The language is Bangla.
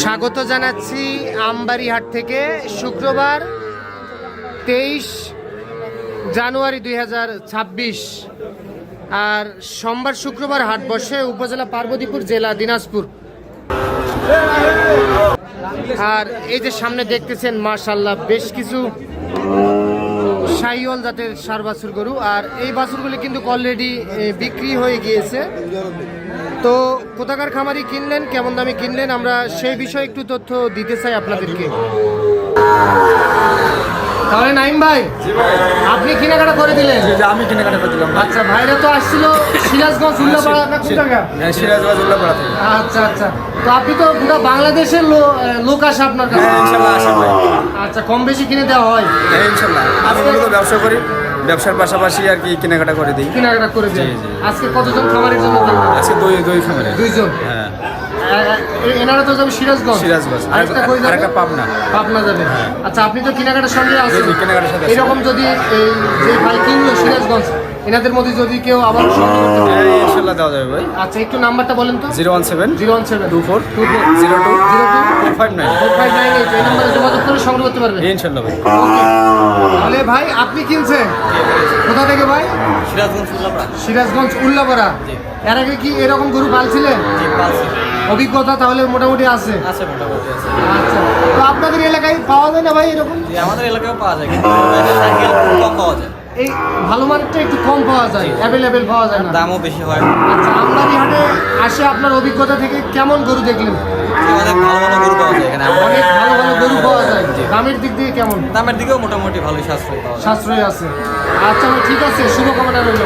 স্বাগত জানাচ্ছি আমবাড়ি হাট থেকে। শুক্রবার 23 জানুয়ারি 2026 আর সোমবার শুক্রবার হাট বসে উপজেলা পার্বতীপুর, জেলা দিনাজপুর। আর এই যে সামনে দেখতেছেন মাশাআল্লাহ বেশ কিছু শাহিওয়াল জাতের ষাঁড় বাছুর গরু, আর এই বাছুরগুলি কিন্তু অলরেডি বিক্রি হয়ে গিয়েছে। তো কোথাকার খামারি কিনলেন, কেমন দামে কিনলেন, আমরা সেই বিষয়ে একটু তথ্য দিতে চাই আপনাদেরকে। তাহলে নাইম ভাই, আপনি কেনাকাটা করে দিলেন? আমি কেনাকাটা করে দিলাম। আচ্ছা, ভাইরা তো আসছিল সিরাজগঞ্জ উল্লাপাড়া না কোন জায়গা? সিরাজগঞ্জ উল্লাপাড়া থেকে। আচ্ছা আচ্ছা, তো আপনি তো পুরো বাংলাদেশের লোক আসে আপনার কাছে। ইনশাআল্লাহ আসে ভাই। আচ্ছা, কম বেশি কিনে দেওয়া হয়? হ্যাঁ ইনশাআল্লাহ। আমি মূলত ব্যবসা করি, ব্যবসার পাশাপাশি আর কি কেনাকাটা করে দিই। কেনাকাটা করে দেন। আজকে কতজন খামারের জন্য কিনবেন? আজকে দুই খামারে। দুইজন। হ্যাঁ। এনারা তো যাবে সিরাজগঞ্জ। সিরাজগঞ্জ। আরেকটা কই যাবে? আরেকটা পাবনা। পাবনা যাবে। আচ্ছা, আপনি তো কেনাকাটার সঙ্গে আছেন। জি, কেনাকাটার সাথে আছি। এরকম যদি এই যে ভাই কিনলো সিরাজগঞ্জ, এনাদের মধ্যে যদি কেউ আবার সংগ্রহ করতে চায়? হ্যাঁ ইনশাআল্লাহ দেওয়া যাবে ভাই। আচ্ছা, একটু নাম্বারটা বলেন তো। 017 24 24 02 02 459। 4598 এই নম্বরে যোগাযোগ করে সংগ্রহ করতে পারবেন। ইনশাআল্লাহ ভাই। ওকে। তাহলে ভাই আপনি কিনছেন কোথা থেকে ভাই? সিরাজগঞ্জ উল্লাপাড়া। সিরাজগঞ্জ উল্লাপাড়া। এর আগে কি এরকম গরু পালছিলেন? জি পালছি। অভিজ্ঞতা তাহলে মোটামুটি আছে? আছে মোটামুটি আছে। আচ্ছা, তো আপনাদের এলাকায় পাওয়া যায় না ভাই এরকম? জি আমাদের এলাকায়ও পাওয়া যায়, কিন্তু সাইকেল কম পাওয়া যায়। এই ভালো মানটা একটু কম পাওয়া যায়, অ্যাভেলেবেল পাওয়া যায় না, দামও বেশি হয়। আচ্ছা, আমবাড়ি হাটে আসে আপনার অভিজ্ঞতা থেকে কেমন গরু দেখলেন? অনেক ভালো ভালো গরু পাওয়া যায় এখানে। অনেক ভালো ভালো গরু পাওয়া যায়। দামের দিক দিয়ে কেমন? দামের দিকেও মোটামুটি ভালোই সাশ্রয় পাওয়া যায়। সাশ্রয় আছে। আচ্ছা ভাই, ঠিক আছে, শুভকামনা রইল।